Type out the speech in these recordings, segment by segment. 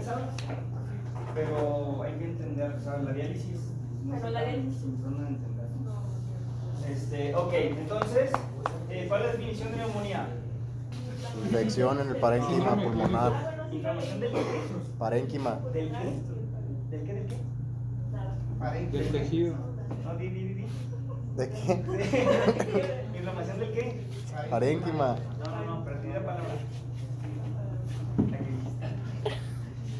pesadas, pero hay que entender, o sea, la diálisis no Pero la diálisis. no entender. Ok, entonces, ¿cuál es la definición de neumonía? Infección en el parénquima pulmonar. ¿Inflamación del qué? Parénquima. ¿Del qué? ¿Del qué? ¿Del qué? Del tejido. No, di. ¿De qué? ¿Inflamación del qué? Parénquima. No, pero tiene la palabra. Aquí está.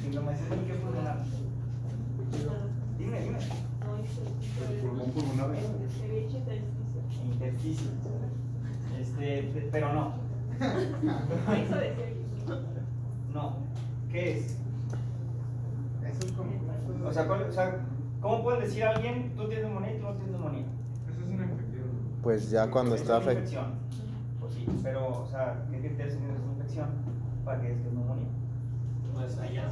¿Inflamación del qué pulmonar? Dime. El pulmón pulmonar. Intersticio. Pero no. No. ¿Qué es? Eso es como. O sea, ¿cómo pueden decir a alguien, tú tienes neumonía y tú no tienes neumonía? Eso es una infección. Pues ya cuando Es está una afectado. infección. Pues sí, pero, o sea, ¿qué criterios tiene esa infección para que es neumonía? Pues allá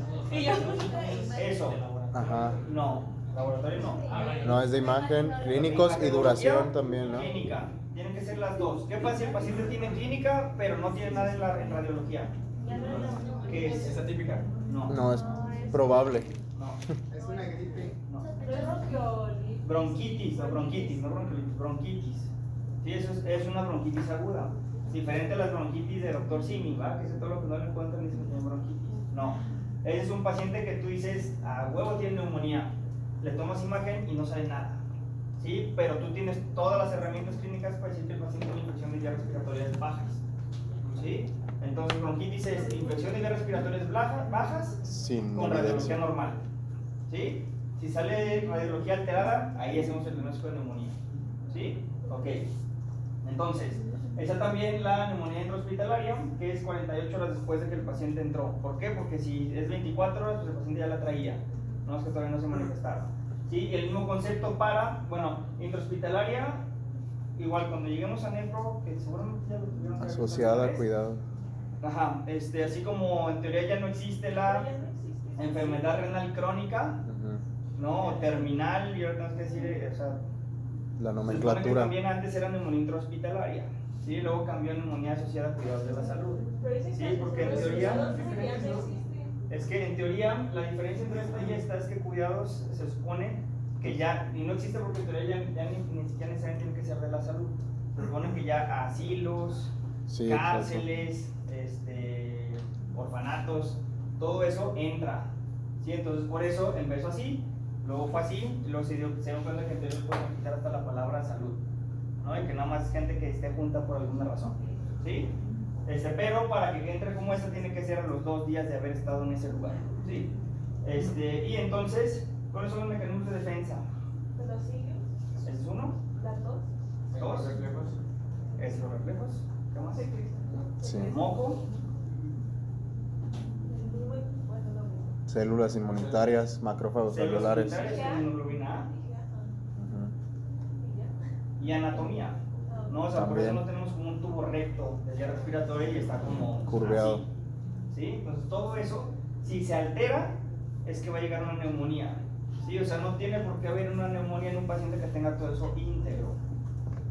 Eso. Ajá. No, laboratorio no. No, es de imagen, clínicos y duración también, ¿no? Clínica. Tienen que ser las dos. ¿Qué pasa si el paciente tiene clínica, pero no tiene nada en radiología? ¿Qué es? ¿Es atípica? No. No, es probable. No. Es una gripe. No. Bronquitis, no bronquitis, bronquitis. Sí, eso es una bronquitis aguda. Diferente a las bronquitis de doctor Simi, ¿va? Que es todo lo que no le encuentran ni se llama bronquitis. No. Ese es un paciente que tú dices, a huevo tiene neumonía. Le tomas imagen y no sabe nada. ¿Sí? Pero tú tienes todas las herramientas clínicas para decir que el paciente tiene infecciones de vías respiratorias bajas. ¿Sí? Entonces, bronquitis es infección de vías respiratorias bajas Sin con radiología evidencia. normal. ¿Sí? Si sale radiología alterada, ahí hacemos el diagnóstico de neumonía. ¿Sí? Ok. Entonces, esa también la neumonía intrahospitalaria, que es 48 horas después de que el paciente entró. ¿Por qué? Porque si es 24 horas, pues el paciente ya la traía. No es que todavía no se manifestaba. ¿Sí? Y el mismo concepto para, bueno, intrahospitalaria, igual cuando lleguemos a nefro, que seguramente ya lo tuvieron que ver Asociada alguna a vez. cuidado. Ajá, así como en teoría ya no existe la enfermedad renal crónica, Ujú. ¿no? O terminal, y ahora tenemos que decir, o sea, La se supone que nomenclatura. también antes era neumonía intrahospitalaria, ¿sí? Luego cambió a neumonía asociada a cuidados de la salud. Sí, porque en teoría, es que en teoría la diferencia entre esta y esta es que cuidados se supone que ya, y no existe porque en teoría ya ni siquiera necesariamente tiene que ser de la salud. Se supone que ya asilos, Sí, cárceles, orfanatos, todo eso entra. ¿Sí? Entonces por eso empezó así, luego fue así, y luego se dieron cuenta que entonces pueden quitar hasta la palabra salud, ¿no? Y que nada más es gente que esté junta por alguna razón. ¿Sí? Pero para que entre como esta tiene que ser a los 2 días de haber estado en ese lugar. ¿Sí? Y entonces, ¿cuáles son los mecanismos de defensa? ¿Ese es uno? ¿Dos? Reflejos. ¿Es los reflejos? ¿Qué más? Sí. Moco. Células inmunitarias, macrófagos Células celulares. inmunitarias, inmunoglobulina A. Ujú. Y anatomía. ¿No? O sea, por eso También. no tenemos como un tubo recto de vía respiratoria y está como Curveado. así. ¿Sí? Entonces todo eso, si se altera, es que va a llegar una neumonía. ¿Sí? O sea, no tiene por qué haber una neumonía en un paciente que tenga todo eso íntegro.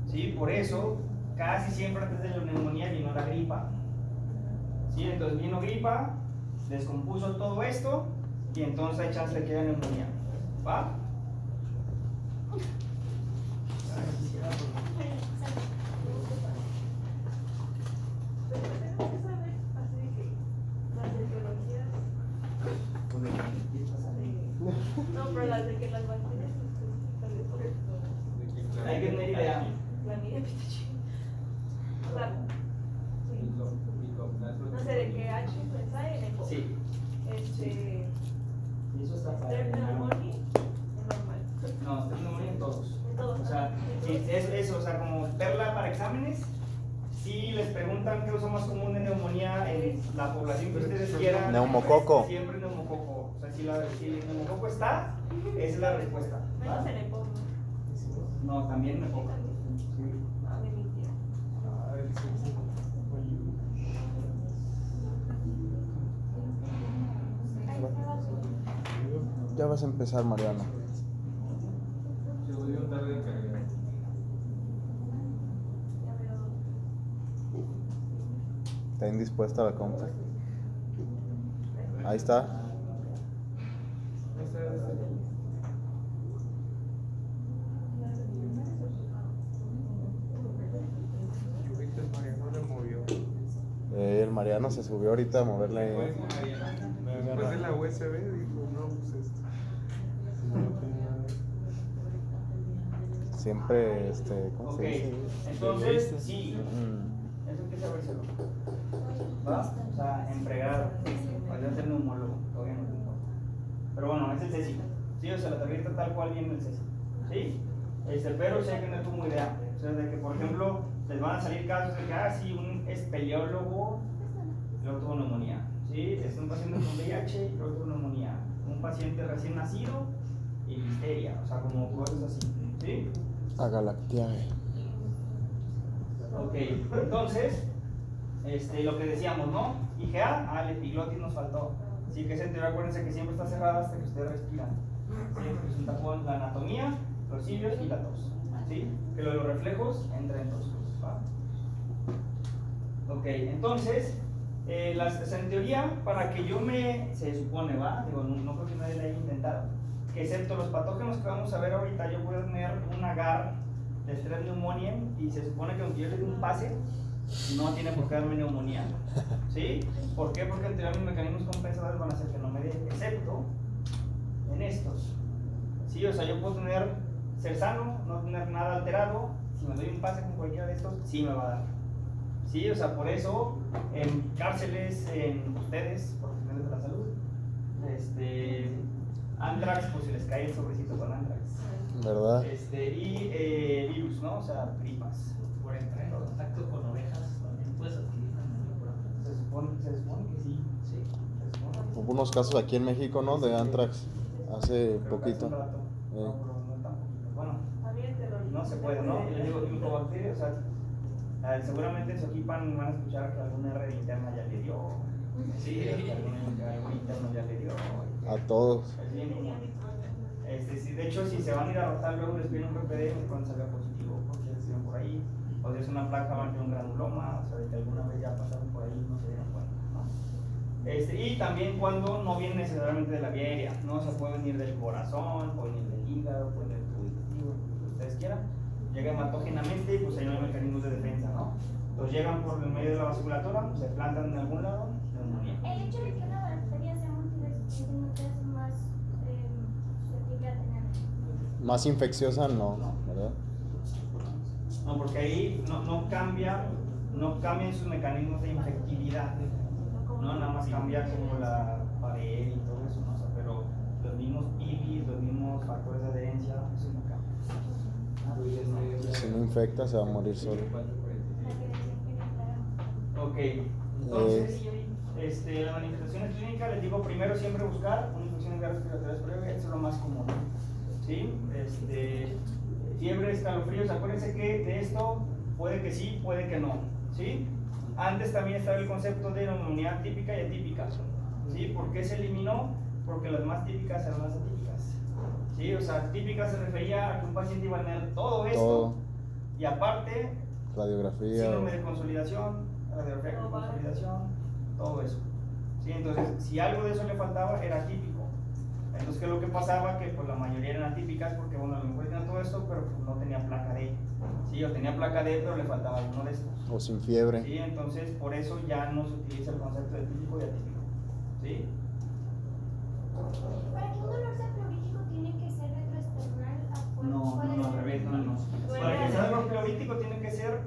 ¿Sí? Por eso, casi siempre antes de la neumonía vino la gripa. ¿Sí? Entonces vino gripa, descompuso todo esto y entonces hay chance de que haya neumonía. ¿Va? No, pero las de que las bacterias Hay que tener idea. Clamidia, pitachi. O sea, no sé de qué H influenza en el Sí. Y eso está para pneumonia normal. No, neumonía en todos. En todos. O sea, sí, eso, o sea, como verla para exámenes. Si les preguntan qué uso más común de neumonía en la población que ustedes quieran, Neumococo. siempre neumococo. O sea, si el neumococo está, esa es la respuesta. Menos en el poco. No, también neumococo. Ah, de mi tía. Ya vas a empezar, Mariana. Se volvió tarde en cargar. Está indispuesta la compra. Ahí está. Ya no se subió ahorita a moverle. Pues, después de la USB dijo, no, pues esto. Siempre, ¿cómo Ok, se dice? entonces, sí, Mm, eso hay que sabérselo. ¿Va? O sea, empregado, podría ser neumólogo, todavía no tengo. Pero bueno, es el CECI. Sí, o sea, la tarjeta tal cual viene el CECI. ¿Sí? Pero sí hay que tener como idea. O sea, de que, por ejemplo, les van a salir casos de que, sí, un espeleólogo luego tuvo neumonía. ¿Sí? Es un paciente con VIH y luego tuvo neumonía. Un paciente recién nacido y listeria. O sea, como cosas así. ¿Sí? a Galactiae. Ok, entonces, lo que decíamos, ¿no? IgA, el epiglotis nos faltó. Sí, que esa teoría, acuérdense que siempre está cerrada hasta que ustedes respiran. Sí, es un tapón, la anatomía, los cilios y la tos. ¿Sí? Que lo de los reflejos entra en tos. ¿Va? Ok, entonces, en teoría, para que yo se supone, ¿va? Digo, no creo que nadie la haya intentado. Que excepto los patógenos que vamos a ver ahorita, yo voy a tener un agar de Strep pneumoniae y se supone que aunque yo le dé un pase, no tiene por qué darme neumonía. ¿Sí? ¿Por qué? Porque en teoría mis mecanismos compensadores van a hacer que no me dé, excepto en estos. ¿Sí? O sea, yo puedo ser sano, no tener nada alterado. Si me doy un pase con cualquiera de estos, sí me va a dar. ¿Sí? O sea, por eso en cárceles, en ustedes, profesionales de la salud, Antrax, pues se les cae el sobrecito con Antrax. ¿Verdad? Y virus, ¿no? O sea, gripas. Por entrar en contacto con ovejas también puedes adquirir neumonía por antrax. Se supone que sí. Sí. Se supone que sí. Hubo unos casos aquí en México, ¿no? De Antrax. Hace Pero poquito. hace un rato. No, pero no tan poquito. Bueno, También te lo no se puede, ¿no? Y les digo, glucobacterias, o sea, seguramente en Soquipan van a escuchar que alguna R interna ya le dio. Sí, que algún interno ya le dio. A todos. Es bien común. Sí, de hecho, si se van a ir a rotar, luego les piden un PPD cuando salga positivo, porque se ven por ahí. O si es una placa, van a tener un granuloma, o sea, de que alguna vez ya pasaron por ahí, no se dieron cuenta, ¿no? Y también cuando no viene necesariamente de la vía aérea, ¿no? O sea, puede venir del corazón, puede venir del hígado, puede venir del tubo digestivo, lo que ustedes quieran. Llega hematógenamente y pues ahí no hay mecanismos de defensa, ¿no? Entonces llegan por el medio de la vasculatura, se plantan en algún lado, neumonía. El hecho de que una bacteria sea multiresistente no te hace más susceptible a tener. Más infecciosa, no, ¿verdad? No, porque ahí no cambian sus mecanismos de infectividad. No, nada más cambia como la pared y todo eso, ¿no? O sea, pero los mismos IBIs, los mismos factores de adherencia, eso no cambia. Si no infecta, se va a morir solo. La que decían que era clara. Ok, entonces, las manifestaciones clínicas, les digo, primero siempre buscar una infección en vías respiratorias previa, eso es lo más común. ¿Sí? Fiebre, escalofríos, acuérdense que de esto puede que sí, puede que no. ¿Sí? Antes también estaba el concepto de neumonía típica y atípica. ¿Sí? ¿Por qué se eliminó? Porque las más típicas eran las atípicas. ¿Sí? O sea, típica se refería a que un paciente iba a tener todo esto Todo. y aparte Radiografía. síndrome de consolidación, radiografía de consolidación, todo eso. ¿Sí? Entonces, si algo de eso le faltaba, era atípico. Entonces, ¿qué es lo que pasaba? Que pues la mayoría eran atípicas porque, bueno, a lo mejor tenía todo esto, pero pues, no tenía placa D. Sí, o tenía placa D, pero le faltaba alguno de estos. O sin fiebre. Sí, entonces, por eso ya no se utiliza el concepto de típico y atípico. ¿Sí? Para que un dolor sea pleurolítico tiene que ser retroesternal a fuerza. No, al revés, no. Para que sea dolor pleurolítico tiene que ser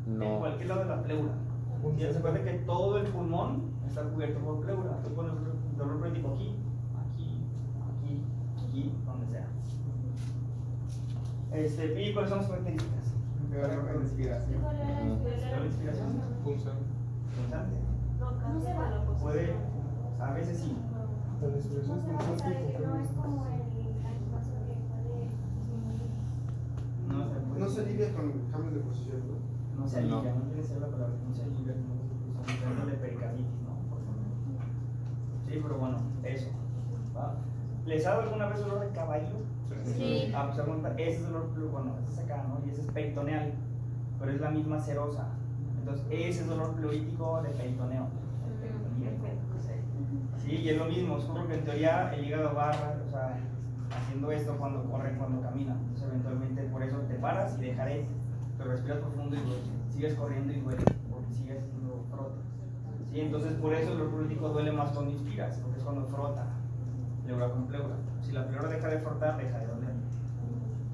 en No. cualquier lado de la pleura. Y se acuerda que todo el pulmón está cubierto por pleura. Tú pones dolor pleurolítico aquí, donde sea. ¿Y cuáles son las características? En respiración. La inspiración, Punzante. punzante. No cambia la posición. Puede, a veces sí. No se sabe que no es como el antipaso que puede disminuir. No No se alivia con cambios de posición, ¿no? No se alivia, no quiere ser la palabra, no se alivia como se llama de pericarditis, ¿no? Por ejemplo. Sí, pero bueno, eso. ¿Va? ¿Les ha dado alguna vez dolor de caballo? Sí. Pues aguanta, ese es dolor, bueno, ese es acá, ¿no? Y ese es peritoneal, pero es la misma serosa. Entonces, ese es dolor pleurítico de peritoneo. Sí, y es lo mismo, es como que en teoría el hígado va, o sea, haciendo esto cuando corre, cuando camina. Entonces, eventualmente por eso te paras y dejaré, pero respiras profundo y sigues corriendo y duele, porque sigues haciendo frote. ¿sí? Entonces por eso el dolor prolítico duele más cuando inspiras, porque es cuando frota pleura con pleura. Si la pleura deja de frotar, deja de doler.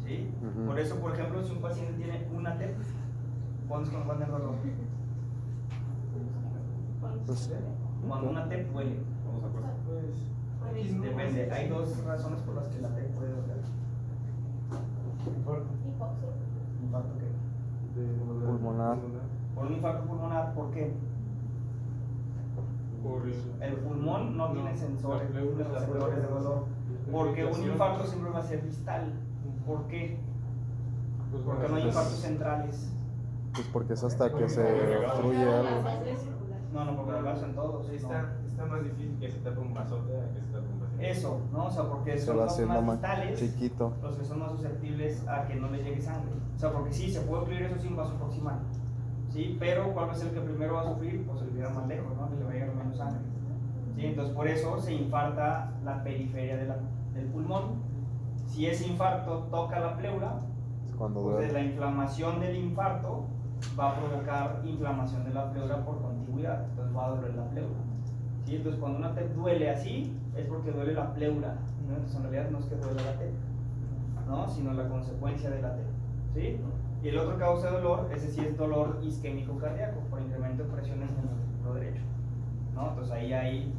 ¿Sí? Ujú. Por eso, por ejemplo, si un paciente tiene una TEP, ¿cuándo es el dolor? Pues, Cuando una TEP duele. Pues, Depende, hay dos razones por las que la TEP puede doler. Hipoxia. ¿Infarto qué? Pulmonar. Por un infarto pulmonar, ¿por qué? Por El pulmón no tiene sensores, receptores de dolor. Porque un infarto siempre va a ser distal. ¿Por qué? Porque no hay infartos centrales. pues porque es hasta que se obstruye algo. No, porque lo hacen todos. Sí, no. está más difícil que se tape un vasote a que se tape un vasote. Eso, ¿no? O sea, porque Se son va los haciendo más más distales chiquito. los que son más susceptibles a que no les llegue sangre. O sea, porque sí, se puede ocluir eso sin vaso proximal. ¿Sí? Pero ¿cuál va a ser el que primero va a sufrir? Pues el que era más lejos, ¿no? Que le va a llegar menos sangre. ¿Sí? Entonces, por eso se infarta la periferia del pulmón. Si ese infarto toca la pleura, Es cuando pues duele. la inflamación del infarto va a provocar inflamación de la pleura por contigüidad. Entonces va a doler la pleura. ¿Sí? Entonces, cuando una TEP duele así, es porque duele la pleura, ¿no? Entonces, en realidad no es que duele la TEP, ¿no? Sino la consecuencia de la TEP, ¿sí? Y el otro causa de dolor, ese sí es dolor isquémico cardíaco, por incremento de presiones en el ventrículo derecho, ¿no? Entonces, ahí hay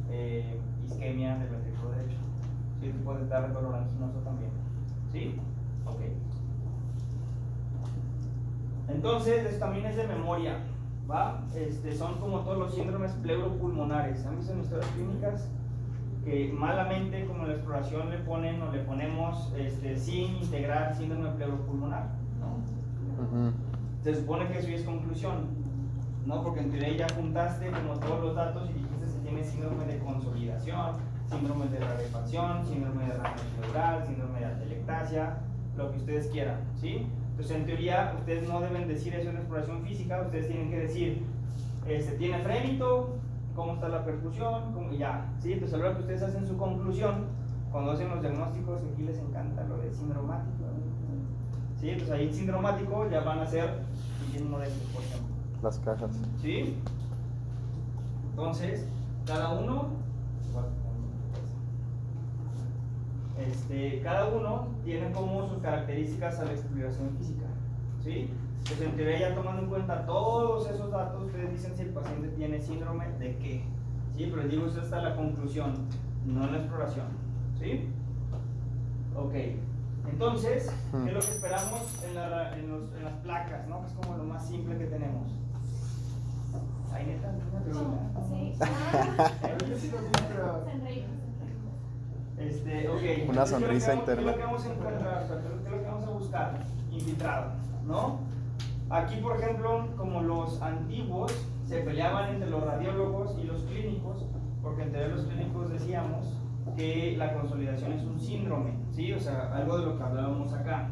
isquemia del ventrículo derecho, ¿sí? Que puede dar dolor anginoso también, ¿sí? Ok. Entonces, esto también es de memoria, ¿va? Son como todos los síndromes pleuropulmonares. ¿Han visto en historias clínicas que malamente, como en la exploración, le ponen o le ponemos sin integrar síndrome pleuropulmonar, ¿no? Ujú. Se supone que eso ya es conclusión, ¿no? Porque en teoría ya juntaste como todos los datos y dijiste si tiene síndrome de consolidación, síndrome de rarefacción, síndrome de ramo pleural, síndrome de atelectasia, lo que ustedes quieran, ¿sí? Entonces, en teoría, ustedes no deben decir eso en la exploración física, ustedes tienen que decir, tiene frémito, cómo está la percusión, y ya, ¿sí? Entonces, a la hora que ustedes hacen su conclusión, cuando hacen los diagnósticos, aquí les encanta lo de sindromático, ¿sí? Entonces, ahí en sindromático ya van a ser, si tienen uno de estos, por ejemplo, Las cajas. ¿sí? Entonces, cada uno tiene como sus características a la exploración física, ¿sí? Entonces, en teoría, ya tomando en cuenta todos esos datos, ustedes dicen si el paciente tiene síndrome de qué, ¿sí? Pero les digo, eso está la conclusión, no en la exploración, ¿sí? Ok, entonces, ¿qué es lo que esperamos en las placas, ¿no? Que es como lo más simple que tenemos. Ay, neta, una pregunta. Sí. Yo sí lo vi, pero- Ok. Una Entonces, sonrisa ¿qué es lo que interna. vamos a encontrar? O sea, ¿qué es lo que vamos a buscar? Infiltrado, ¿no? Aquí, por ejemplo, como los antiguos se peleaban entre los radiólogos y los clínicos, porque entre los clínicos decíamos que la consolidación es un síndrome, ¿sí? O sea, algo de lo que hablábamos acá,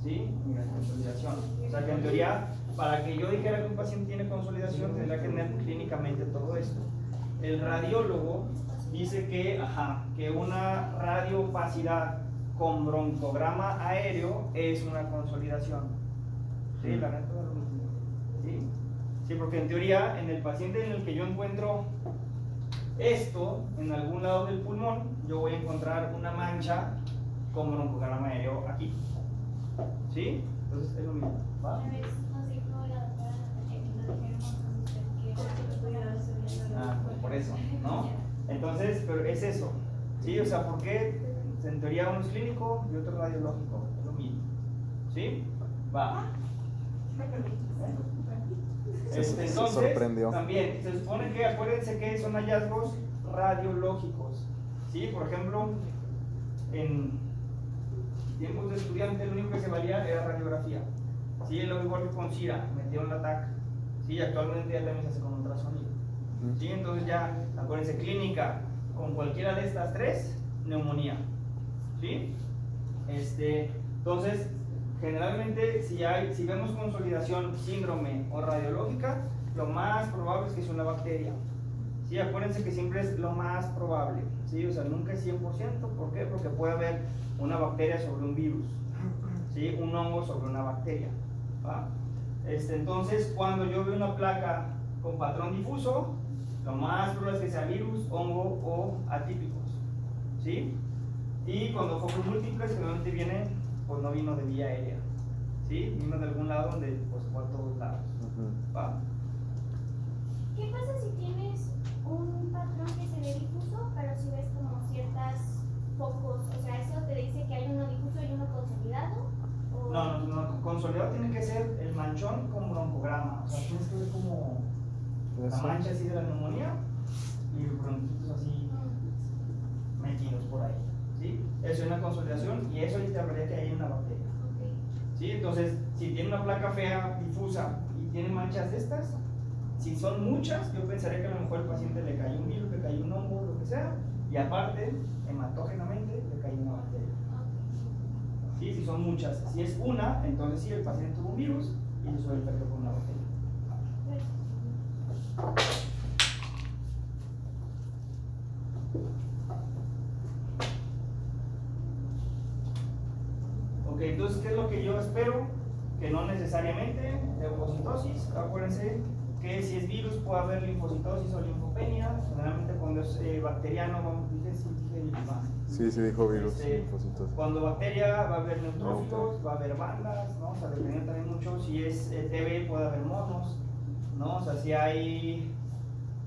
¿sí? Mira, consolidación. O sea, que en teoría, para que yo dijera que un paciente tiene consolidación, tendría que tener clínicamente todo esto. El radiólogo dice que una radioopacidad con broncograma aéreo es una consolidación. Sí, la neta de lo mismo. ¿Sí? Sí, porque en teoría, en el paciente en el que yo encuentro esto, en algún lado del pulmón, yo voy a encontrar una mancha con broncograma aéreo aquí. ¿Sí? Entonces es lo mismo. ¿Va? Una vez nos dijo la doctora Natalia que no dijéramos con usted que Ah, por eso, ¿no? Entonces, pero es eso, ¿sí? O sea, ¿por qué en teoría uno es clínico y otro radiológico? Es lo mismo, ¿sí? Va. Se Entonces, sorprendió. también, se supone que, acuérdense que son hallazgos radiológicos, ¿sí? Por ejemplo, en tiempos de estudiante, lo único que se valía era radiografía, ¿sí? Lo igual que con CIRA, metieron la TAC, ¿sí? Actualmente ya también se hace con ultrasonido. ¿Sí? Entonces ya, acuérdense, clínica con cualquiera de estas tres, neumonía, ¿sí? Entonces, generalmente si vemos consolidación, síndrome o radiológica, lo más probable es que es una bacteria, ¿sí? Acuérdense que siempre es lo más probable, ¿sí? O sea, nunca es 100%, ¿por qué? Porque puede haber una bacteria sobre un virus, ¿sí? Un hongo sobre una bacteria, ¿va? Entonces, cuando yo veo una placa con patrón difuso, Lo más probable es que sea virus, hongo o atípicos, ¿sí? Y cuando focos múltiples, generalmente viene, pues no vino de vía aérea, ¿sí? Vino de algún lado donde pues fue a todos lados, ¿va? ¿Qué pasa si tienes un patrón que se ve difuso, pero si ves como ciertas focos? O sea, ¿eso te dice que hay uno difuso y uno consolidado? ¿O? No, consolidado tiene que ser el manchón con broncograma, o sea, tienes que ver como la mancha así de la neumonía y bronquitos así metidos por ahí, ¿sí? Eso es una consolidación y eso te hablaría que hay una bacteria, ¿sí? Entonces, si tiene una placa fea, difusa y tiene manchas de estas, si son muchas, yo pensaría que a lo mejor al paciente le cayó un virus, le cayó un hongo, lo que sea, y aparte, hematógenamente, le cayó una bacteria. ¿Sí? Si son muchas. Si es una, entonces sí, el paciente tuvo un virus y se suele infectar con una bacteria. Ok, entonces, ¿qué es lo que yo espero? Que no necesariamente leucocitosis. Acuérdense que si es virus puede haber linfocitosis o linfopenia. Generalmente cuando es bacteriano, dije virus, ¿no? Sí, dijo virus. Cuando bacteria va a haber neutrófilos, va a haber bandas, ¿no? O sea, dependiendo también mucho. Si es TB puede haber monos, ¿no? O sea, si hay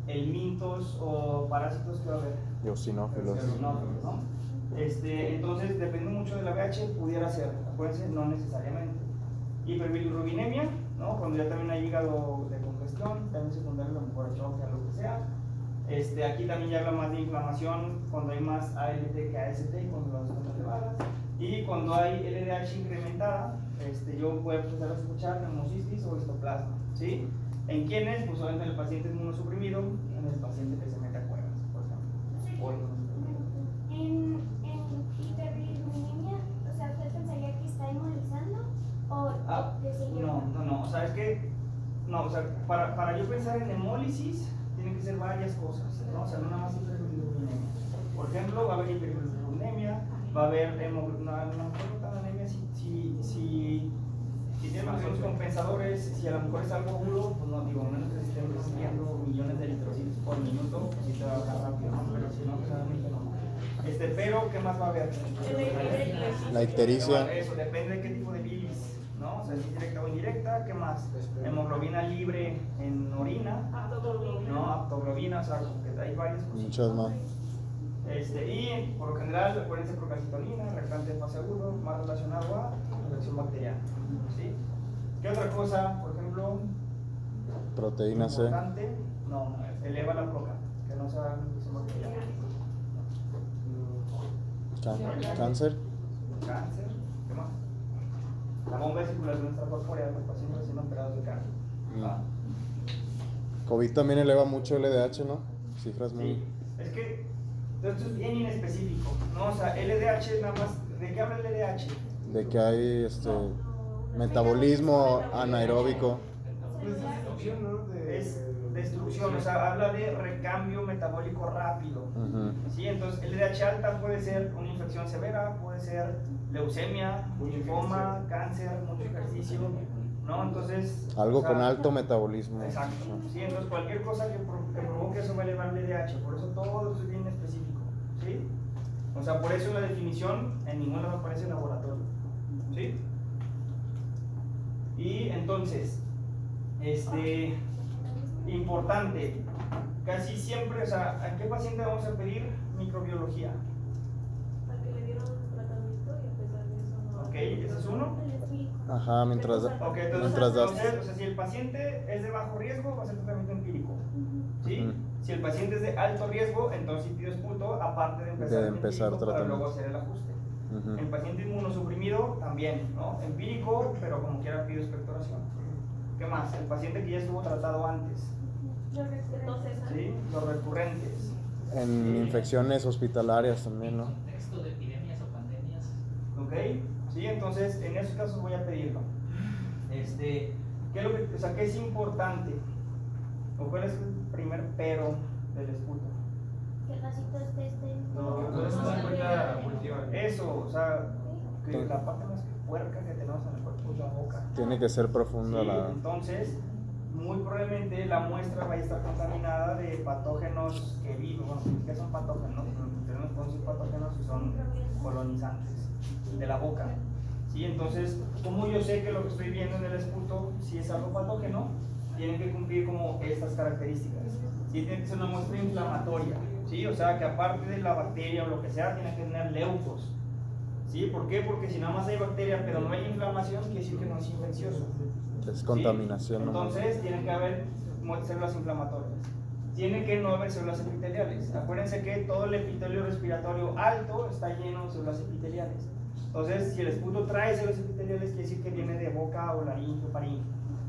helmintos o parásitos que va a haber. Eosinófilos. Eosinófilos, ¿no? Entonces, depende mucho de la VH, pudiera ser, acuérdense, no necesariamente. Hiperbilirrubinemia, ¿no? Cuando ya también hay hígado de congestión, también secundario a lo mejor atrofia, lo que sea. Aquí también ya habla más de inflamación cuando hay más ALT que AST, cuando las son elevadas. Y cuando hay LDH incrementada, yo puedo empezar a escuchar neumocitis o histoplasma, ¿sí? ¿En quiénes? Pues obviamente en el paciente inmunosuprimido, en el paciente que se mete a cuevas, por ejemplo. En hiperbilirubinemia, o sea, ¿usted pensaría que está inmunizando o que se lleva? No, o sea, es que, no, o sea, para yo pensar en hemólisis, tienen que ser varias cosas, ¿no? O sea, no nada más hiperbilirubinemia. Por ejemplo, va a haber hiperbilirubinemia, va a haber anemia si tiene mecanismos compensadores, si a lo mejor es algo agudo, pues no, digo, menos que se estén recibiendo millones de eritrocitos por minuto, pues sí te va a bajar rápido, ¿no? Pero si no, pues realmente no. Pero, ¿qué más va a haber? La ictericia. Eso, depende de qué tipo de bilis, ¿no? O sea, si es directa o indirecta, ¿qué más? Hemoglobina libre en orina, ¿no? Aptoglobina, o sea, que hay varias cosas. Muchas más. Y por lo general, acuérdense procalcitonina, reactante de fase agudo, más relacionado a infección bacteriana, ¿sí? ¿Qué otra cosa? Por ejemplo, Proteína C. importante, no, eleva la proca, que no sea infección bacteriana. Cáncer. Cáncer, ¿qué más? La bomba de circulación extracorpórea de los pacientes recién operados de cáncer. COVID también eleva mucho el LDH, ¿no? Cifras muy... Sí, es que esto es bien inespecífico, ¿no? O sea, LDH nada más, ¿de qué habla el LDH? De que hay metabolismo anaeróbico. Pues es destrucción, ¿no? Es destrucción, o sea, habla de recambio metabólico rápido. ¿Sí? Entonces, LDH alta puede ser una infección severa, puede ser leucemia, linfoma, cáncer, mucho ejercicio, ¿no? Entonces... Algo o sea, con alto metabolismo. Exacto. Sí, entonces cualquier cosa que provoque eso va a elevar el LDH, por eso todo eso es bien específico, ¿sí? O sea, por eso la definición en ningún lado aparece en laboratorio, ¿sí? Y entonces, importante, casi siempre, o sea, ¿a qué paciente vamos a pedir microbiología? Para que le dieron un tratamiento y a pesar de eso no. Ok, ese es uno. Ajá, mientras Ok, entonces, das. o sea, si el paciente es de bajo riesgo, va a ser tratamiento empírico, ¿sí? Si el paciente es de alto riesgo, entonces sí pido esputo, aparte de empezar el empírico para tratamiento. luego hacer el ajuste. En paciente inmunosuprimido también, ¿no? Empírico, pero como quiera pido expectoración. ¿Qué más? El paciente que ya estuvo tratado antes, Entonces, ¿sí? Los recurrentes. En infecciones hospitalarias también, ¿no? En contexto de epidemias o pandemias. ¿Ok? Sí, entonces en esos casos voy a pedirlo. ¿Qué es lo que, o sea, qué es importante? ¿O cuál es el primer pero del esputo? Que el vasito esté No, No se da cuenta última. Eso, o sea, que la parte más puerca que tenemos en el cuerpo es la boca. Tiene que ser profunda Sí, la... entonces, muy probablemente la muestra va a estar contaminada de patógenos que viven. Bueno, ¿qué son patógenos? Tenemos conocidos patógenos que son colonizantes de la boca. ¿Sí? Entonces, como yo sé que lo que estoy viendo en el esputo, si es algo patógeno, tiene que cumplir como estas características. ¿Sí? Tiene que ser una muestra inflamatoria. ¿Sí? O sea, que aparte de la bacteria o lo que sea, tiene que tener leucos. ¿Sí? ¿Por qué? Porque si nada más hay bacteria pero no hay inflamación, quiere decir que no es infeccioso. Es ¿Sí? contaminación. Entonces, tiene que haber células inflamatorias. Tiene que no haber células epiteliales. Acuérdense que todo el epitelio respiratorio alto está lleno de células epiteliales. Entonces, si el esputo trae células epiteliales, quiere decir que viene de boca o laringe o faringe.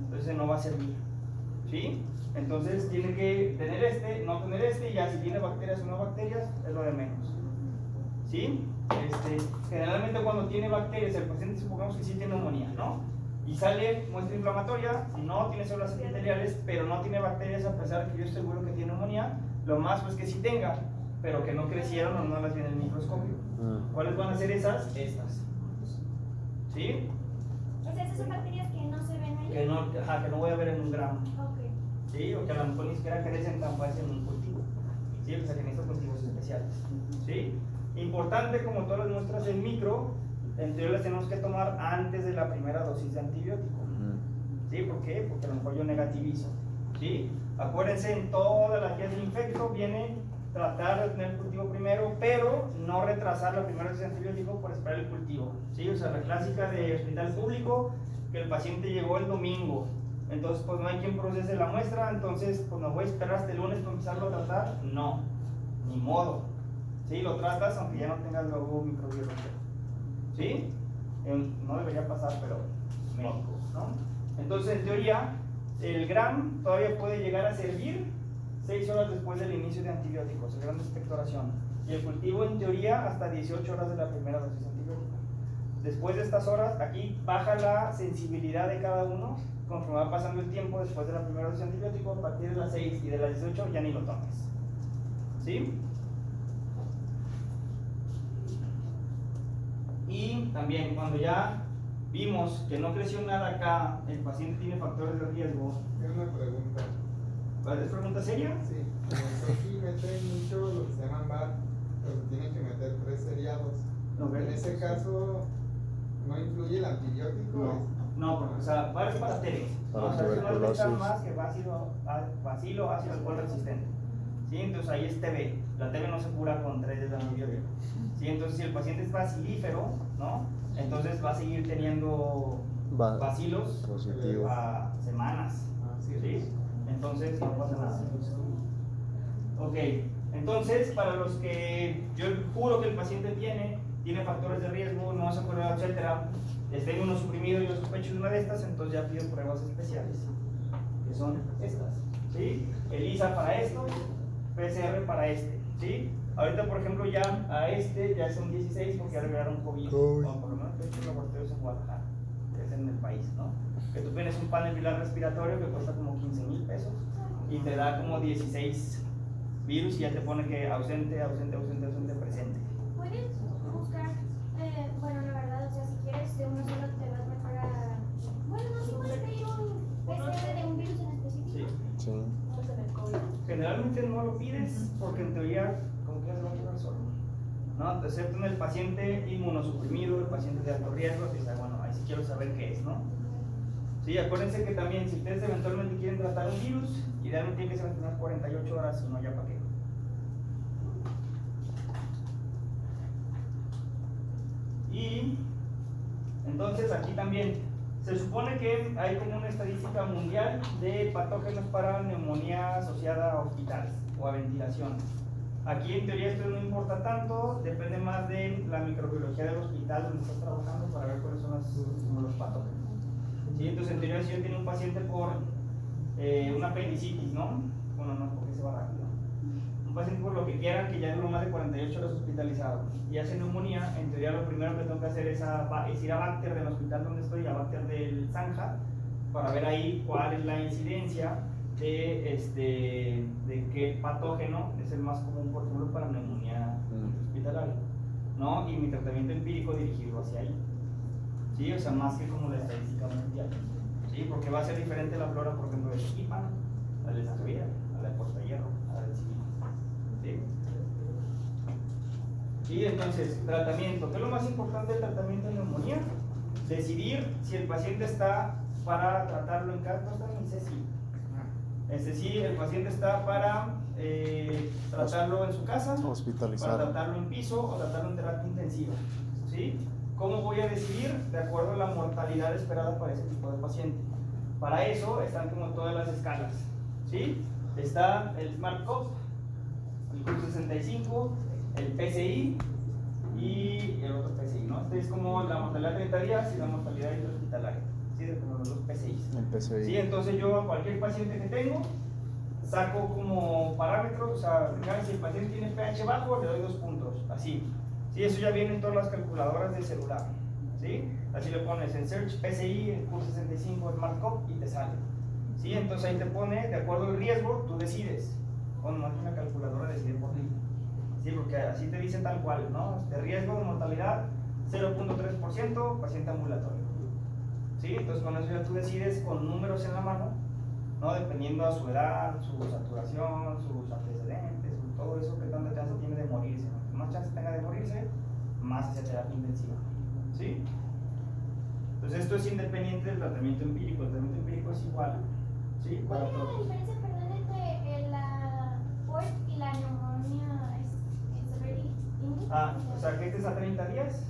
Entonces, no va a servir. ¿Sí? Entonces, tiene que tener este, no tener este, y ya si tiene bacterias o no bacterias, es lo de menos. ¿Sí? Generalmente cuando tiene bacterias, el paciente supongamos que sí tiene neumonía, ¿no? Y sale muestra inflamatoria, no tiene células epiteliales, pero no tiene bacterias, a pesar de que yo estoy seguro que tiene neumonía, lo más pues que sí tenga, pero que no crecieron o no las vi en el microscopio. ¿Cuáles van a ser esas? Estas. ¿Sí? O sea, esas son bacterias que no se ven ahí. Que no voy a ver en un gramo. Ok. ¿Sí? O que a lo mejor ni siquiera crecen tan fácil en un cultivo. ¿Sí? O sea, que necesito cultivos especiales. ¿Sí? Importante, como todas las muestras en micro, en teoría las tenemos que tomar antes de la primera dosis de antibiótico. ¿Sí? ¿Por qué? Porque a lo mejor yo negativizo. ¿Sí? Acuérdense, en todas las guías de infecto viene tratar de tener el cultivo primero, pero no retrasar la primera dosis de antibiótico por esperar el cultivo. ¿Sí? O sea, la clásica de hospital público, que el paciente llegó el domingo, entonces pues no hay quien procese la muestra, entonces pues no voy a esperar hasta el lunes para empezarlo a tratar. No, ni modo. ¿Sí? Lo tratas aunque ya no tengas luego microbiología. ¿Sí? No debería pasar, pero México, ¿no? Entonces, en teoría, el GRAM todavía puede llegar a servir 6 horas después del inicio de antibióticos, el grado de expectoración. Y el cultivo, en teoría, hasta 18 horas de la primera dosis de antibiótico. Después de estas horas, aquí baja la sensibilidad de cada uno, conforme va pasando el tiempo después de la primera dosis de antibiótico. A partir de las 6 y de las 18 ya ni lo tomes. ¿Sí? Y también cuando ya vimos que no creció nada acá, el paciente tiene factores de riesgo. Tengo una pregunta. ¿Es pregunta seria? Sí, aquí meten mucho lo que se llaman BAT, pero tienen que meter 3 seriados. Ok. En ese caso, ¿no influye el antibiótico? No, porque, o sea, VAR es para TB. Para O sea, es una tuberculosis. infección más que bacilo ácido alcohol resistente. ¿Sí? Entonces ahí es TB. La TB no se cura con 3 de antibiótico. ¿Sí? Entonces si el paciente es bacilífero, ¿no? Entonces va a seguir teniendo bacilos positivo. a semanas. ¿Sí? Entonces no pasa nada. Ok, entonces para los que yo juro que el paciente tiene factores de riesgo, no se acuerda, etcétera, está inmunosuprimido y yo sospecho de una de estas, entonces ya pido pruebas especiales, que son estas. ¿Sí? ELISA para esto, PCR para este. ¿Sí? Ahorita, por ejemplo, ya a este ya son 16 porque ya revelaron COVID. O por lo menos estos laboratorios en Guadalajara, que es en el país, ¿no? Que tú tienes un panel pilar respiratorio que cuesta como 15,000 pesos y te da como 16 virus y ya te pone que ausente, presente. ¿Puedes buscar, bueno, la verdad, o sea, si quieres de uno solo te vas mejor a... Bueno, no, si puedes pedir un PCR de un virus en específico. Sí. Sí. Generalmente no lo pides porque en teoría, como que ya se va a quedar solo. ¿No? Excepto en el paciente inmunosuprimido, el paciente de alto riesgo, dice, bueno, ahí sí quiero saber qué es, ¿no? Sí, acuérdense que también si ustedes eventualmente quieren tratar un virus, idealmente tiene que ser unas 48 horas, si no ya para qué. Y entonces aquí también se supone que hay como una estadística mundial de patógenos para neumonía asociada a hospitales o a ventilación. Aquí en teoría esto no importa tanto, depende más de la microbiología del hospital donde estás trabajando para ver cuáles son los patógenos. ¿Sí? Entonces en teoría si yo tengo un paciente por una apendicitis, ¿no? Bueno, no, porque se va rápido. Un paciente por lo que quiera que ya duró más de 48 horas hospitalizado y hace neumonía, en teoría lo primero que tengo que hacer es ir a Bacter del hospital donde estoy, a Bacter del Zanja, para ver ahí cuál es la incidencia de qué patógeno es el más común, por ejemplo, para neumonía hospitalaria, ¿no? Y mi tratamiento empírico dirigido hacia ahí. ¿Sí? O sea, más que como la estadística mundial. ¿Sí? ¿sí? Porque va a ser diferente la flora, por ejemplo, de Tequipan, a la de Zazuira, a la de Puerto Hierro, a la de Civil. ¿Sí? Y entonces, tratamiento. ¿Qué es lo más importante del tratamiento de neumonía? Decidir si el paciente está para tratarlo en casa. No sé si. Es decir, el paciente está para tratarlo en su casa, Hospitalizado. para tratarlo en piso o tratarlo en terapia intensiva. ¿Sí? ¿Cómo voy a decidir? De acuerdo a la mortalidad esperada para ese tipo de paciente. Para eso están como todas las escalas. ¿Sí? Está el SmartCop, el CUR65, el PCI y el otro PCI, ¿no? Este es como la mortalidad de 30 días y la mortalidad intrahospitalaria, ¿sí? De como los dos PCIs. El PCI. ¿Sí? Entonces yo a cualquier paciente que tengo saco como parámetros, o sea, si el paciente tiene pH bajo le doy 2 puntos, así. ¿Sí? Eso ya viene en todas las calculadoras del celular, ¿sí? Así le pones en Search PCI, el CUR65, SmartCop y te sale. ¿Sí? Entonces ahí te pone, de acuerdo al riesgo, tú decides. Bueno, más que una calculadora decide por ti. Sí, porque así te dice tal cual, ¿no? De riesgo de mortalidad 0.3%, paciente ambulatorio. ¿Sí? Entonces con eso ya tú decides con números en la mano, ¿no? Dependiendo a su edad, su saturación, sus antecedentes, todo eso, que tanta chance tiene de morirse. ¿No? Más chance tenga de morirse, más hacia terapia intensiva. ¿Sí? Entonces esto es independiente del tratamiento empírico. El tratamiento empírico es igual. ¿Sí? ¿Cuál Para es la todos. diferencia, perdón, entre la PORT y la neumonía severity index? O sea, que este es a 30 días.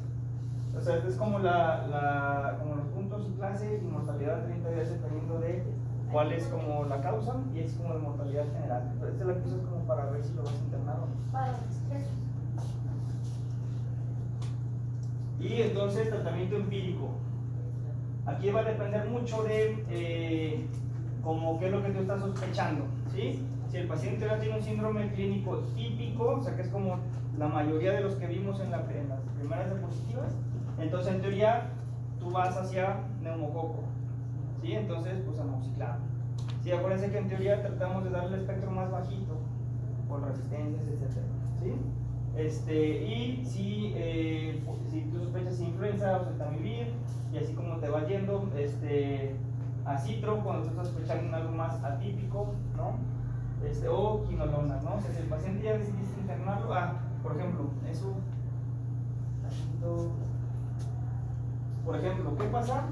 O sea, este es como como los puntos y clase y mortalidad de 30 días dependiendo de cuál es como la causa y es como de mortalidad general. Pero esta es la que usas como para ver si lo vas a internar o no. Vale, gracias. Y entonces, tratamiento empírico. Aquí va a depender mucho de como qué es lo que tú estás sospechando, ¿sí? Si el paciente ya tiene un síndrome clínico típico, o sea que es como la mayoría de los que vimos en las primeras diapositivas, entonces en teoría tú vas hacia neumococo, ¿sí? Entonces, pues amoxicilado. Sí, acuérdense que en teoría tratamos de darle el espectro más bajito, por resistencias, etc. ¿Sí? Y si tú sospechas influenza o cetamivir, y así como te va yendo, a citro, cuando tú estás sospechando en algo más atípico, ¿no? O quinolona, ¿no? O sea, si el paciente ya decidiste internarlo, por ejemplo, eso, por ejemplo, ¿qué pasa?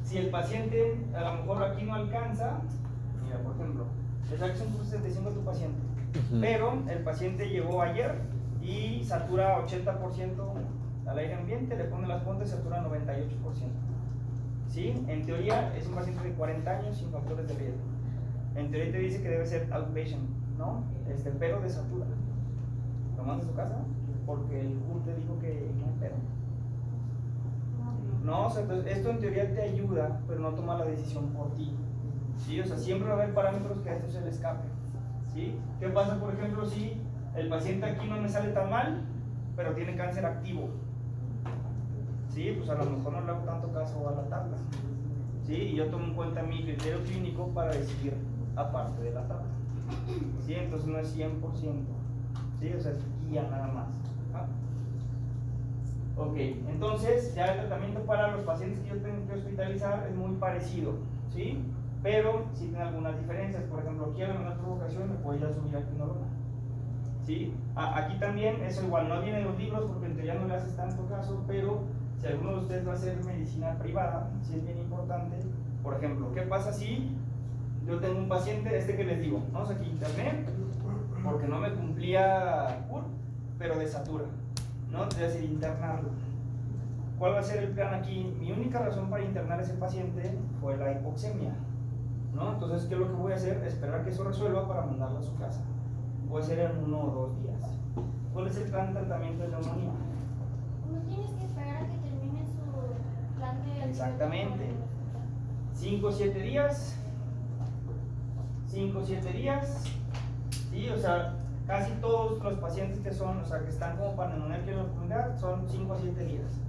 Si el paciente a lo mejor aquí no alcanza, mira, por ejemplo, le sacas un CUR65 a tu paciente, pero el paciente llegó ayer y satura 80% al aire ambiente, le pone las puntas y satura 98%. ¿Sí? En teoría es un paciente de 40 años sin factores de riesgo. En teoría te dice que debe ser outpatient, ¿no? Pero de satura. ¿Lo mandas a su casa? Porque el CUR te dijo que no hay pedo. No, o sea, entonces esto en teoría te ayuda, pero no toma la decisión por ti. ¿Sí? O sea, siempre va a haber parámetros que a esto se le escape. ¿Sí? ¿Qué pasa, por ejemplo, si el paciente aquí no me sale tan mal, pero tiene cáncer activo? Sí, pues a lo mejor no le hago tanto caso a la tabla. Sí, y yo tomo en cuenta mi criterio clínico para decidir aparte de la tabla. Sí, entonces no es 100%. Sí, o sea, es guía nada más. Ok, entonces ya el tratamiento para los pacientes que yo tengo que hospitalizar es muy parecido, ¿sí? Pero sí tiene algunas diferencias. Por ejemplo, aquí a la menor provocación me puedo ya subir a quinolona. ¿Sí? Aquí también, eso igual, no viene en los libros porque en teoría no le haces tanto caso, pero si alguno de ustedes va a hacer medicina privada, sí es bien importante. Por ejemplo, ¿qué pasa si yo tengo un paciente, que les digo, vamos aquí interné, porque no me cumplía CUR, pero de satura, ¿no? Es decir, internarlo. ¿Cuál va a ser el plan aquí? Mi única razón para internar a ese paciente fue la hipoxemia, ¿no? Entonces, ¿qué es lo que voy a hacer? Esperar que eso resuelva para mandarlo a su casa. Puede ser en 1 o 2 días. ¿Cuál es el plan de tratamiento de neumonía? No tienes que esperar a que termine su plan de... Exactamente. 5 o 7 días. 5 o 7 días. Sí, o sea, casi todos los pacientes que son, o sea, que están como para neumonía que la comunidad son 5 a 7 días.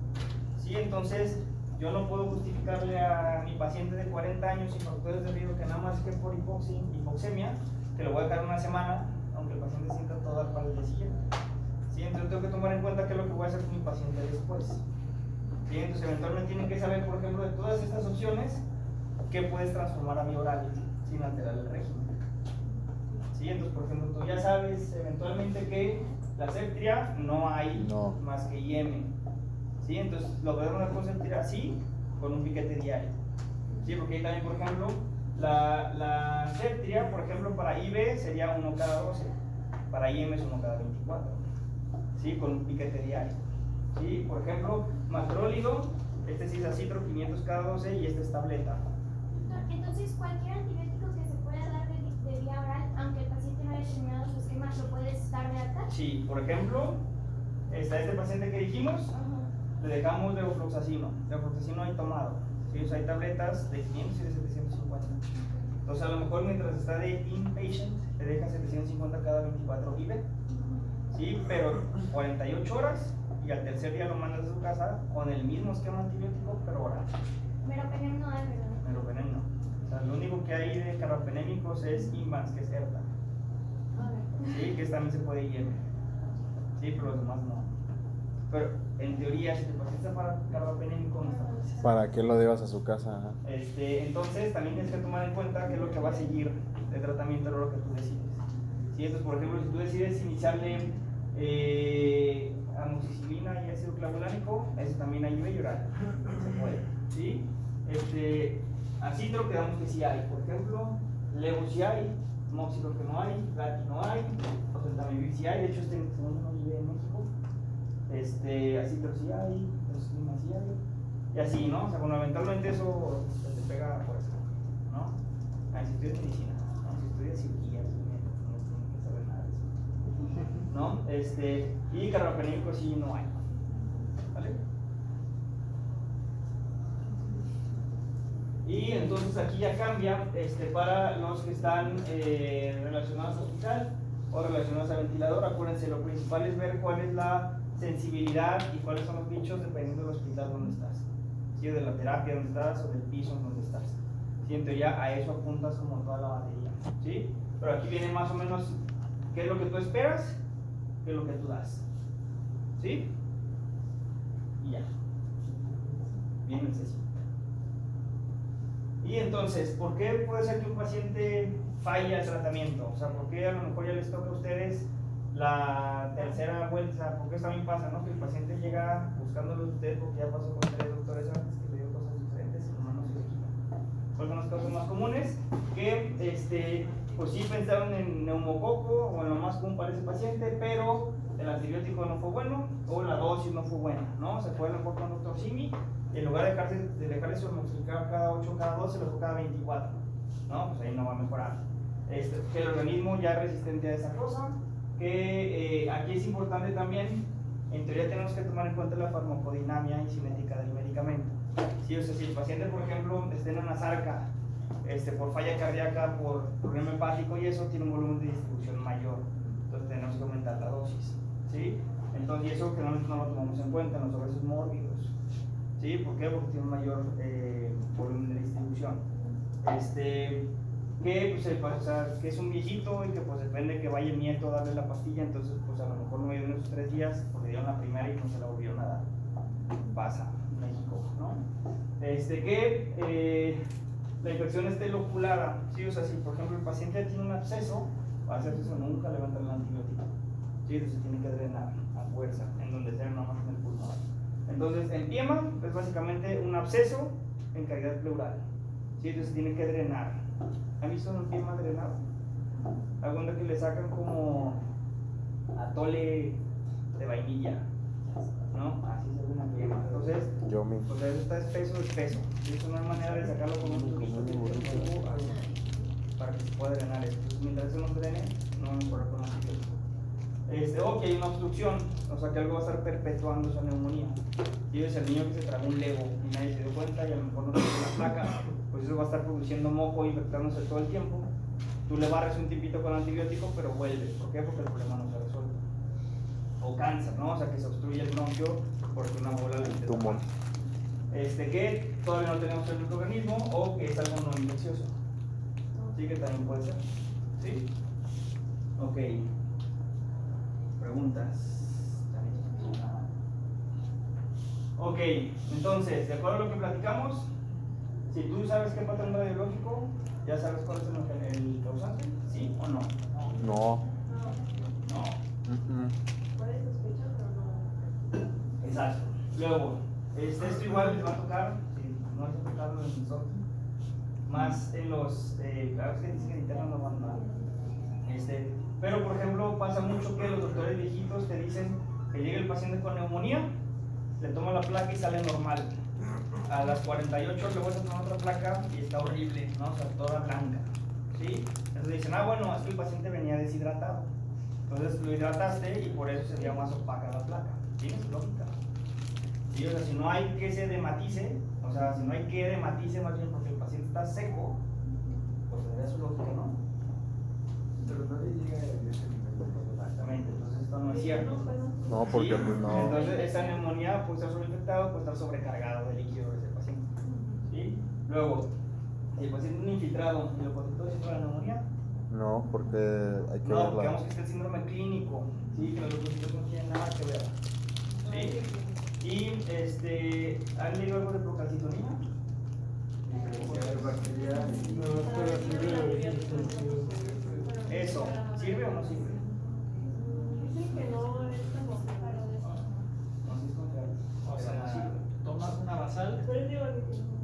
Sí, entonces yo no puedo justificarle a mi paciente de 40 años sin factores de riesgo que nada más que por hipoxemia, que lo voy a dejar una semana, aunque el paciente sienta todo para el día siguiente. Sí, entonces tengo que tomar en cuenta qué es lo que voy a hacer con mi paciente después. ¿sí? Entonces eventualmente tienen que saber, por ejemplo, de todas estas opciones, qué puedes transformar a vía oral sin alterar el régimen. ¿Sí? Entonces, por ejemplo, tú ya sabes eventualmente que la septria no hay más que IM. ¿Sí? Entonces, lo podemos dar con septria así, con un piquete diario. ¿Sí? Porque ahí también, por ejemplo, la septria, por ejemplo, para IB sería 1 cada 12, para IM es 1 cada 24. ¿Sí? Con un piquete diario. ¿Sí? Por ejemplo, macrólido, este sí es acitro 500 cada 12 y este es tableta. Entonces, cualquier antibiótico que se pueda dar de vía oral, aunque el paciente no haya terminado su esquema, ¿lo puedes dar de alta? Sí, por ejemplo, está este paciente que dijimos, le dejamos levofloxacino. Levofloxacino hay tomado. ¿Sí? O sea, hay tabletas de 500 y de 750. Entonces, a lo mejor mientras está de inpatient, le deja 750 cada 24 IB. ¿Sí? Pero 48 horas y al tercer día lo mandas a su casa con el mismo esquema antibiótico, pero oral. Meropenem no hay, ¿verdad? Meropenem no. O sea, lo único que hay de carbapenémicos es Invans, que es ERTA. Sí, que también se puede IM. Sí, pero los demás no. Pero en teoría, si te pasaste para carbapenémico, no está procesado. ¿Para qué lo llevas a su casa? Ajá. Entonces, también tienes que tomar en cuenta qué es lo que va a seguir de tratamiento, lo que tú decides. ¿Sí? Entonces, por ejemplo, si tú decides iniciarle amoxicilina y ácido clavulánico, eso también hay IB y oral. Se puede. ¿Sí? Acitro quedamos que sí hay. Por ejemplo, levo sí hay, moxiclo que no hay, lati no hay, oseltamivir sí hay. De hecho, segundo no vive en México. Acitro sí hay, oseltamivir sí hay. Y así, ¿no? O sea, fundamentalmente eso se te pega por eso, ¿no? Si estudias medicina, ¿no? Si estudias cirugía, no tienes que saber nada de eso, ¿no? Y carbapenémico sí no hay, ¿vale? Y entonces aquí ya cambia para los que están relacionados a hospital o relacionados a ventilador. Acuérdense, lo principal es ver cuál es la sensibilidad y cuáles son los bichos dependiendo del hospital donde estás. ¿Sí? De la terapia donde estás o del piso donde estás. ¿Sí? En teoría a eso apuntas como toda la batería. ¿Sí? Pero aquí viene más o menos qué es lo que tú esperas, qué es lo que tú das. ¿Sí? Y ya. Bien sencillo. Y entonces, ¿por qué puede ser que un paciente falle al tratamiento? O sea, ¿por qué a lo mejor ya les toca a ustedes la tercera vuelta? Porque eso también pasa, ¿no? Que el paciente llega buscándolo a usted porque ya pasó con 3 doctores antes que le dio cosas diferentes y nomás no se le quita. ¿Cuáles son las causas más comunes? Que, pues sí pensaron en neumococo o en lo más común para ese paciente, pero el antibiótico no fue bueno o la dosis no fue buena, ¿no? Se fue a lo mejor con doctor Simi. En lugar de dejarle su amoxicilina cada 8, cada 12, lo fue cada 24, ¿no? Pues ahí no va a mejorar. Que el organismo ya es resistente a esa cosa, que aquí es importante también, en teoría tenemos que tomar en cuenta la farmacodinamia y cinética del medicamento. ¿Sí? O sea, si el paciente, por ejemplo, está en una sarca, por falla cardíaca, por problema hepático y eso, tiene un volumen de distribución mayor, entonces tenemos que aumentar la dosis, ¿sí? Entonces, y eso generalmente no lo tomamos en cuenta en los obesos mórbidos. ¿Sí? ¿Por qué? Porque tiene un mayor volumen de distribución. Que es un viejito y que pues depende que vaya el nieto a darle la pastilla, entonces pues a lo mejor no vive en esos 3 días porque dieron la primera y no se la volvió nada. Pasa en México, ¿no? La infección loculada, ¿sí? O sea, si por ejemplo el paciente tiene un absceso, para hacer eso nunca levantan el antibiótico. ¿Sí? Entonces tiene que drenar a fuerza, en donde sea, no más en el pulmón. Entonces, el piema es básicamente un absceso en cavidad pleural. ¿Sí? Entonces tiene que drenar. ¿Han visto un piema drenado? Alguna que le sacan como atole de vainilla, ¿no? Así se ve una piema. Entonces, pues está espeso. ¿Sí? Eso no hay manera de sacarlo con un tubito para que se pueda drenar esto. Entonces, mientras eso no drene, no va a mejorar con antibiótico. O que hay una obstrucción, o sea que algo va a estar perpetuando esa neumonía. Y es el niño que se tragó un Lego y nadie se dio cuenta y a lo mejor no tiene la placa, pues eso va a estar produciendo moco y infectándose todo el tiempo. Tú le barres un tipito con antibiótico, pero vuelve. ¿Por qué? Porque el problema no se ha resuelto. O cáncer, ¿no? O sea que se obstruye el bronquio porque una bola le tumor. Que todavía no tenemos el microorganismo o que es algo no infeccioso. Sí, que también puede ser. ¿Sí? Ok. Preguntas. Ok, entonces, de acuerdo a lo que platicamos, si tú sabes qué patrón radiológico, ya sabes cuál es el causante, ¿sí o no? No. No. Puedes sospechar, pero no. Exacto. Luego, esto igual les va a tocar, si no les ha tocado en nosotros, más en los, claro es que dicen que internos no van nada. Pero por ejemplo, pasa mucho que los doctores viejitos te dicen que llega el paciente con neumonía, le toma la placa y sale normal. A las 48 le vuelves a tomar otra placa y está horrible, ¿no? O sea, toda blanca. ¿Sí? Entonces dicen, bueno, es que el paciente venía deshidratado. Entonces lo hidrataste y por eso sería más opaca la placa. ¿Tienes lógica? ¿Sí? O sea, si no hay que se dematice, o sea, si no hay que dematice más bien porque el paciente está seco, pues tendría su lógica, ¿no? Pero nadie llega a ese nivel. Exactamente, entonces esto no es cierto. No, porque Sí, pues no. Entonces esa neumonía puede estar sobreinfectado, puede estar sobrecargado de líquido de ese paciente. ¿Sí? Luego, si el paciente es un infiltrado y lo positivo es la neumonía, No, porque hay que no, verla. digamos que es el síndrome clínico, ¿sí? Que los leucocitos no tienen nada que ver. ¿Sí? Y ¿han leído algo de procalcitonina? Eso, ¿sirve o no sirve? Dicen que no es como claro de eso. No sé si es confiable. O Pero no sea, sirve. tomas una basal, Pero digo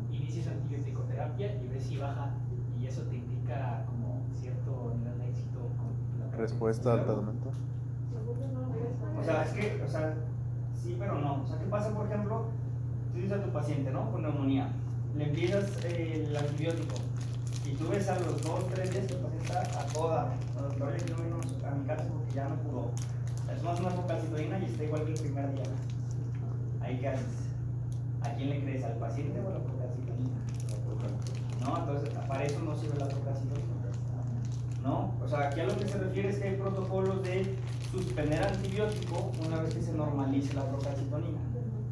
que inicias antibiótico-terapia y ves si baja. Y eso te indica como cierto nivel de éxito con la Respuesta al tratamiento. según no O sea, es que, o sea, sí, pero no. O sea, ¿qué pasa, por ejemplo? Tú dices a tu paciente, ¿no? Con neumonía. Le empiezas el antibiótico y tú ves a los 2-3 días que el paciente está a toda. Los doctores yo vino a mi casa porque ya no pudo. Es más una procalcitonina y está igual que el primer día. ¿Ahí qué haces? ¿A quién le crees? ¿Al paciente o a la procalcitonina? No, entonces para eso no sirve la procalcitonina. ¿No? O sea, aquí a lo que se refiere es que hay protocolos de suspender antibiótico una vez que se normalice la procalcitonina.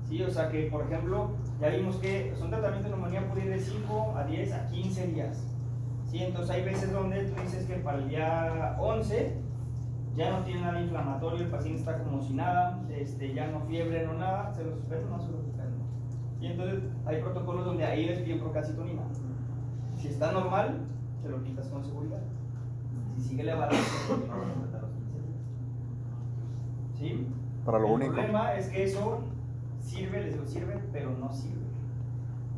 ¿Sí? O sea que, por ejemplo, ya vimos que son tratamientos de neumonía puede ir de 5 a 10 a 15 días. ¿Sí? Entonces hay veces donde tú dices que para el día 11 ya no tiene nada inflamatorio, el paciente está como si nada, ya no fiebre, no nada, se lo suspende, no se lo suspende. Y entonces hay protocolos donde ahí les piden procalcitonina. Si está normal, se lo quitas con seguridad. Si sigue elevado, se lo quitas con los 15 días. ¿Sí? Para lo El único. problema es que eso sirve, les digo sirve, pero no sirve.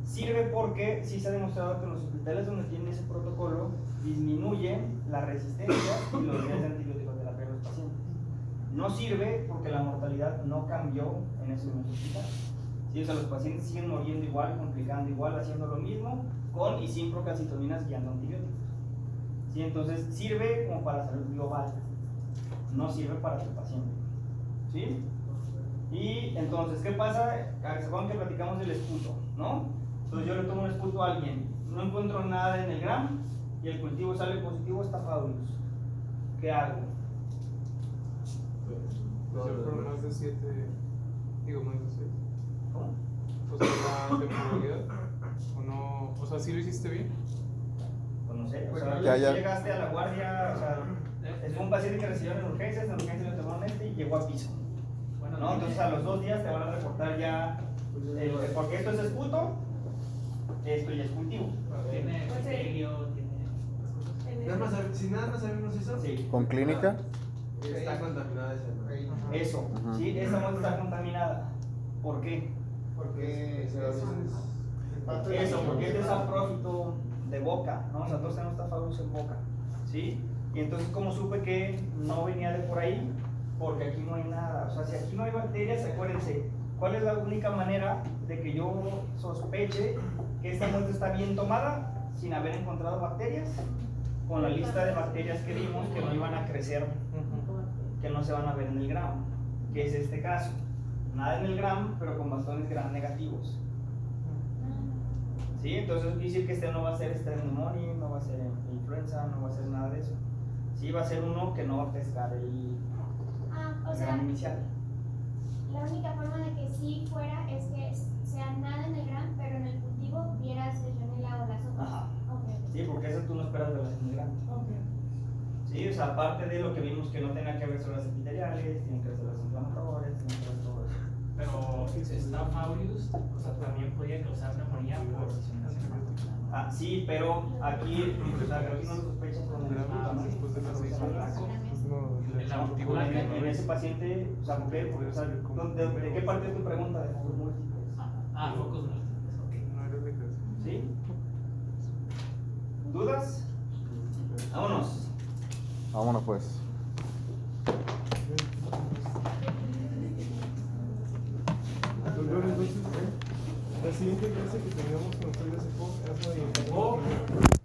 Sirve porque sí se ha demostrado que en los hospitales donde tienen ese protocolo disminuyen la resistencia y los días de antibiótico-terapia de los pacientes. No sirve porque la mortalidad no cambió en ese mismo hospital. ¿Sí? O sea, los pacientes siguen muriendo igual, complicando igual, haciendo lo mismo, con y sin procalcitoninas guiando antibióticos. ¿Sí? Entonces sirve como para salud global, no sirve para el paciente. ¿Sí? Y entonces, ¿qué pasa? ¿Se acuerdan que platicamos del esputo, no? Entonces yo le tomo un esputo a alguien, no encuentro nada en el gram y el cultivo sale positivo, está fabulous. ¿Qué hago? Por más de 7, digo más de 6. ¿Cómo? O sea, la temporalidad, o no, o sea, ¿sí lo hiciste bien? Pues no sé, o Pues sea, ya, ya. llegaste a la guardia, o sea, es un paciente que recibió en urgencias le tomaron y llegó a piso. Bueno, ¿No? Entonces a los 2 días te van a reportar ya, porque esto es esputo, esto ya es cultivo. tiene Pues sí. epitelio, tiene. Nada más, si nada más sabemos eso, Sí. ¿Con clínica? está contaminada esa madre. Eso, Ujú. ¿sí? Esa muestra está contaminada. ¿Por qué? Porque Eso es- Eso, porque este es saprófito de boca, ¿no? O sea, todos tenemos Staphylococcus en boca, ¿sí? Y entonces, ¿cómo supe que no venía de por ahí? Porque aquí no hay nada. O sea, si aquí no hay bacterias, acuérdense, ¿cuál es la única manera de que yo sospeche que esta muestra está bien tomada sin haber encontrado bacterias? Con la lista de bacterias que vimos que no iban a crecer, que no se van a ver en el gram, que es este caso. Nada en el gram, pero con bastones gram negativos. ¿Sí? Entonces quiere decir que este no va a ser strep pneumoniae, no va a ser influenza, no va a ser nada de eso. Sí, va a ser uno que no va a pescar el O sea, gram inicial. la única forma de que sí fuera es que sea nada en el gram, pero en el cultivo vieras Legionella o las otras. Ajá. Ok. Sí, porque eso tú no esperas de las en el gram. Ok. Sí, o sea, aparte de lo que vimos que no tenga que ver células epiteliales, tienen que ver células inflamatorias, tienen que ver todo eso. Pero Staph aureus, o sea, también podía causar neumonía por diseminación. Ah, sí, pero aquí, o sea, creo que no lo sospechas con el Gramos después de las 6 horas. No, En la cultivo molecular, de en ese paciente, o sea, ¿por qué? O sea, ¿de qué parte es tu pregunta? De focos múltiples. Focos múltiples, ok. No eres de casa. ¿Sí? ¿Dudas? Vámonos. Vámonos pues. Doctor, entonces, la siguiente clase que tengamos con ustedes es asma y